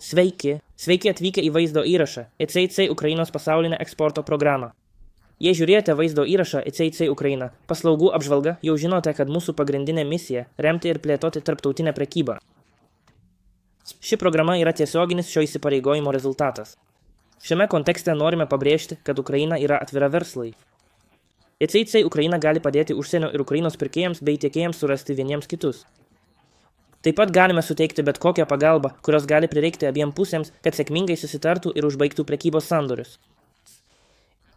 Sveiki atvykę į vaizdo įrašą ECIC Ukrainos pasaulinę eksporto programą. Jei žiūrėjote vaizdo įrašą ECIC Ukraina paslaugų apžvalga, jau žinote, kad mūsų pagrindinė misija – remti ir plėtoti tarptautinę prekybą. Ši programa yra tiesioginis šio įsipareigojimo rezultatas. Šiame kontekste norime pabrėžti, kad Ukraina yra atvira verslui. ECIC Ukraina gali padėti užsienio ir Ukrainos pirkėjams bei tiekėjams surasti vieniems kitus. Taip pat galime suteikti bet kokią pagalbą, kurios gali prireikti abiem pusėms, kad sėkmingai susitartų ir užbaigtų prekybos sandorius.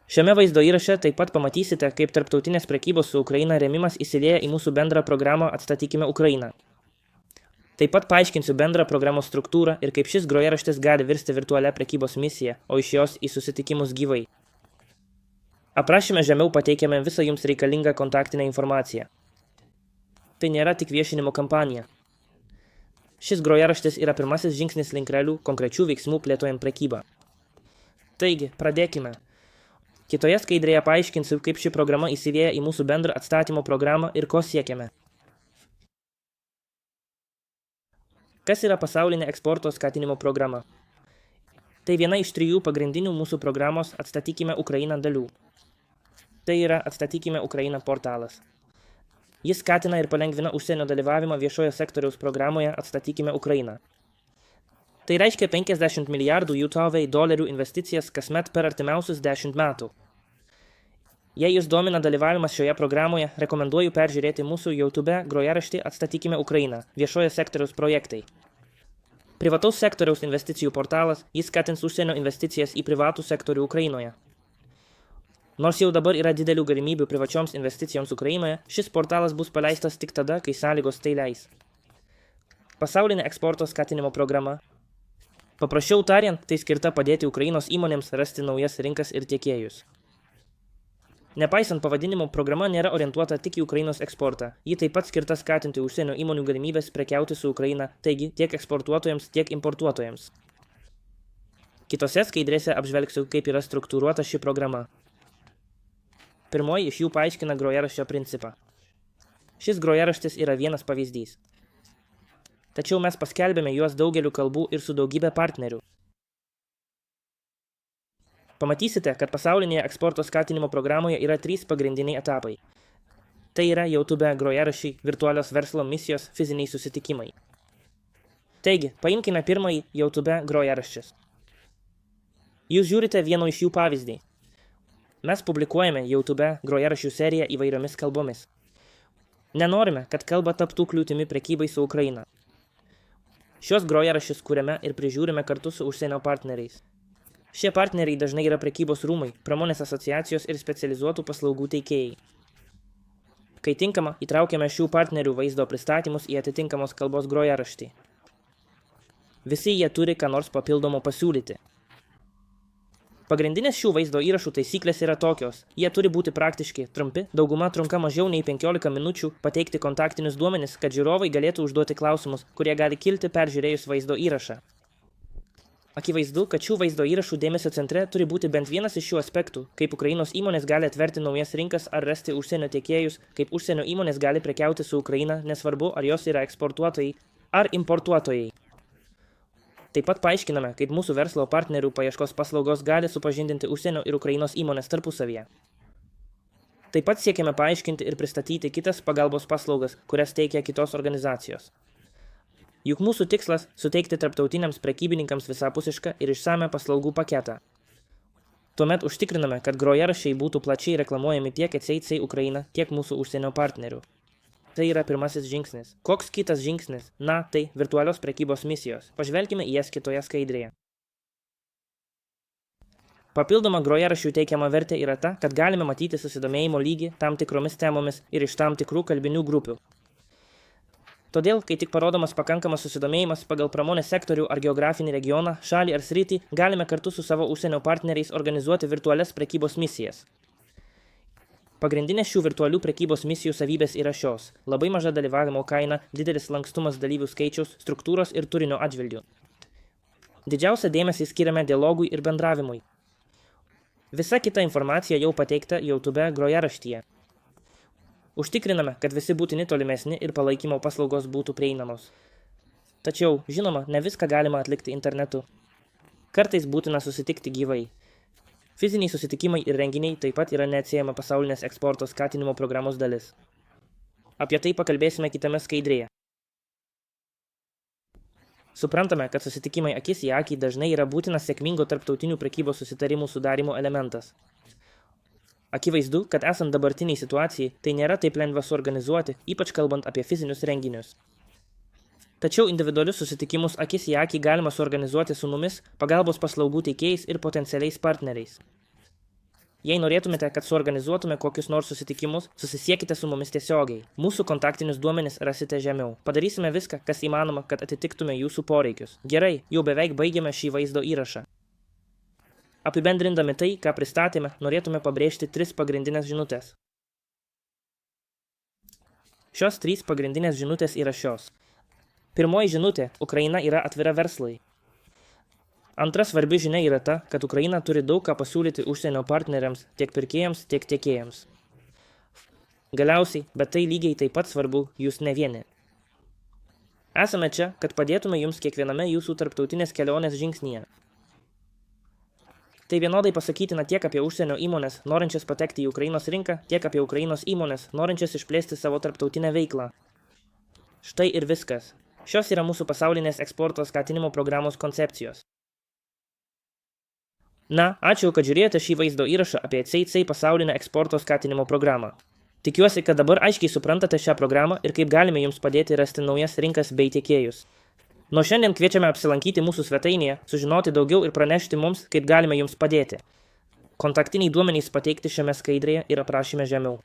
Šiame vaizdo įraše taip pat pamatysite, kaip tarptautinės prekybos su Ukraina rėmimas įsilieja į mūsų bendrą programą Atstatykime Ukrainą. Taip pat paaiškinsiu bendrą programos struktūrą ir kaip šis grojaraštis gali virsti virtualią prekybos misiją, o iš jos į susitikimus gyvai. Aprašyme žemiau pateikiame visą jums reikalingą kontaktinę informaciją. Tai nėra tik viešinimo kampanija. Šis grojaraštis yra pirmasis žingsnis link realių, konkrečių veiksmų plėtojant prekybą. Taigi, pradėkime. Kitoje skaidrėje paaiškinsiu, kaip ši programa įsivėja į mūsų bendrą atstatymo programą ir ko siekiame. Kas yra pasaulinė eksporto skatinimo programa? Tai viena iš 3 pagrindinių mūsų programos Atstatykime Ukrainą dalių. Tai yra Atstatykime Ukrainą portalas. Jis skatina ir palengvina užsienio dalyvavimą viešojo sektoriaus programoje Atstatykime Ukrainą. Tai reiškia 50 milijardų $USD investicijas kasmet per artimiausius 10 metų. Jei jūs domina dalyvavimas šioje programoje, rekomenduoju peržiūrėti mūsų YouTube grojaraštį Atstatykime Ukrainą – viešojo sektoriaus projektai. Privataus sektoriaus investicijų portalas, jis skatins užsienio investicijas į privatų sektorių Ukrainoje. Nors jau dabar yra didelių galimybių privačioms investicijoms Ukrainoje, šis portalas bus paleistas tik tada, kai sąlygos tai leis. Pasaulinė eksporto skatinimo programa. Paprasčiau tariant, tai skirta padėti Ukrainos įmonėms rasti naujas rinkas ir tiekėjus. Nepaisant pavadinimo, programa nėra orientuota tik į Ukrainos eksportą. Ji taip pat skirta skatinti užsienio įmonių galimybės prekiauti su Ukraina, taigi tiek eksportuotojams, tiek importuotojams. Kitose skaidrėse apžvelgsiu, kaip yra struktūruota ši programa. Pirmoji iš jų paaiškina grojaraščio principą. Šis grojaraštis yra vienas pavyzdys. Tačiau mes paskelbėme juos daugeliu kalbų ir su daugybė partnerių. Pamatysite, kad pasaulinėje eksporto skatinimo programoje yra 3 pagrindiniai etapai. Tai yra YouTube grojaraščiai, virtualios verslo misijos, fiziniai susitikimai. Taigi, paimkime pirmąjį YouTube grojaraščius. Jūs žiūrite vieno iš jų pavyzdį. Mes publikuojame YouTube grojaraščių seriją įvairiomis kalbomis. Nenorime, kad kalba taptų kliūtimi prekybai su Ukraina. Šios grojaraščius kuriame ir prižiūrime kartu su užsienio partneriais. Šie partneriai dažnai yra prekybos rūmai, pramonės asociacijos ir specializuotų paslaugų teikėjai. Kai tinkama, įtraukiame šių partnerių vaizdo pristatymus į atitinkamos kalbos grojaraštį. Visi jie turi ką nors papildomo pasiūlyti. Pagrindinės šių vaizdo įrašų taisyklės yra tokios. Jie turi būti praktiški, trumpi, dauguma trunka mažiau nei 15 minučių, pateikti kontaktinius duomenis, kad žiūrovai galėtų užduoti klausimus, kurie gali kilti peržiūrėjus vaizdo įrašą. Akivaizdu, kad šių vaizdo įrašų dėmesio centre turi būti bent vienas iš šių aspektų, kaip Ukrainos įmonės gali atverti naujas rinkas ar rasti užsienio tiekėjus, kaip užsienio įmonės gali prekiauti su Ukraina, nesvarbu, ar jos yra eksportuotojai ar importuotojai. Taip pat paaiškiname, kaip mūsų verslo partnerių paieškos paslaugos gali supažindinti užsienio ir Ukrainos įmonės tarpusavyje. Taip pat siekiame paaiškinti ir pristatyti kitas pagalbos paslaugas, kurias teikia kitos organizacijos. Juk mūsų tikslas – suteikti tarptautiniams prekybininkams visapusišką ir išsamią paslaugų paketą. Tuomet užtikriname, kad grojaraščiai būtų plačiai reklamuojami tiek ECIC Ukraina, tiek mūsų užsienio partnerių. Tai yra pirmasis žingsnis. Koks kitas žingsnis? Na, tai virtualios prekybos misijos. Pažvelkime į jas kitoje skaidrėje. Papildoma grojaraščių teikiama vertė yra ta, kad galime matyti susidomėjimo lygį tam tikromis temomis ir iš tam tikrų kalbinių grupių. Todėl, kai tik parodomas pakankamas susidomėjimas pagal pramonės sektorių ar geografinį regioną, šalį ar sritį, galime kartu su savo užsienio partneriais organizuoti virtualias prekybos misijas. Pagrindinės šių virtualių prekybos misijų savybės yra šios – labai maža dalyvavimo kaina, didelis lankstumas dalyvių skaičiaus, struktūros ir turinio atžvilgių. Didžiausią dėmesį skiriame dialogui ir bendravimui. Visa kita informacija jau pateikta YouTube grojaraštyje. Užtikriname, kad visi būtini tolimesni ir palaikymo paslaugos būtų prieinamos. Tačiau, žinoma, ne viską galima atlikti internetu. Kartais būtina susitikti gyvai. Fiziniai susitikimai ir renginiai taip pat yra neatsiejama pasaulinės eksporto skatinimo programos dalis. Apie tai pakalbėsime kitame skaidrėje. Suprantame, kad susitikimai akis į akį dažnai yra būtinas sėkmingo tarptautinių prekybos susitarimų sudarimo elementas. Akivaizdu, kad esant dabartiniai situacijai, tai nėra taip lengva suorganizuoti, ypač kalbant apie fizinius renginius. Tačiau individualius susitikimus akis į akį galima suorganizuoti su mumis, pagalbos paslaugų teikėjais ir potencialiais partneriais. Jei norėtumėte, kad suorganizuotume kokius nors susitikimus, susisiekite su mumis tiesiogiai. Mūsų kontaktinius duomenis rasite žemiau. Padarysime viską, kas įmanoma, kad atitiktume jūsų poreikius. Gerai, jau beveik baigėme šį vaizdo įrašą. Apibendrindami tai, ką pristatėme, norėtume pabrėžti 3 pagrindinės žinutės. Šios 3 pagrindinės žinutės yra šios. Pirmoji žinutė – Ukraina yra atvira verslui. Antra svarbi žinia yra ta, kad Ukraina turi daug ką pasiūlyti užsienio partneriams, tiek pirkėjams, tiek tiekėjams. Galiausiai, bet tai lygiai taip pat svarbu, jūs ne vieni. Esame čia, kad padėtume jums kiekviename jūsų tarptautinės kelionės žingsnyje. Tai vienodai pasakytina tiek apie užsienio įmonės, norinčias patekti į Ukrainos rinką, tiek apie Ukrainos įmonės, norinčias išplėsti savo tarptautinę veiklą. Štai ir viskas. Šios yra mūsų pasaulinės eksporto skatinimo programos koncepcijos. Na, ačiū, kad žiūrėjote šį vaizdo įrašą apie CIC pasaulinę eksporto skatinimo programą. Tikiuosi, kad dabar aiškiai suprantate šią programą ir kaip galime jums padėti rasti naujas rinkas bei tiekėjus. Nuo šiandien kviečiame apsilankyti mūsų svetainėje, sužinoti daugiau ir pranešti mums, kaip galime jums padėti. Kontaktiniai duomenys pateikti šiame skaidrėje ir aprašyme žemiau.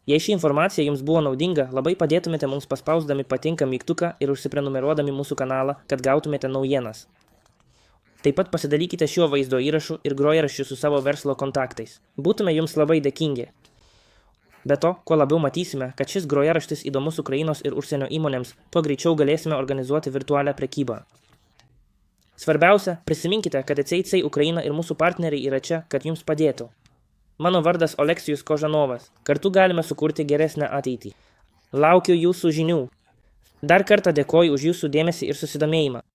Jei ši informacija jums buvo naudinga, labai padėtumėte mums paspausdami patinka mygtuką ir užsiprenumeruodami mūsų kanalą, kad gautumėte naujienas. Taip pat pasidalykite šiuo vaizdo įrašu ir grojaraščiu su savo verslo kontaktais. Būtume jums labai dėkingi. Be to, kuo labiau matysime, kad šis grojaraštis įdomus Ukrainos ir užsienio įmonėms, tuo greičiau galėsime organizuoti virtualią prekybą. Svarbiausia, prisiminkite, kad CIC Ukraina ir mūsų partneriai yra čia, kad jums padėtų. Mano vardas Oleksijus Kožanovas. Kartu galime sukurti geresnę ateitį. Laukiu jūsų žinių. Dar kartą dėkoju už jūsų dėmesį ir susidomėjimą.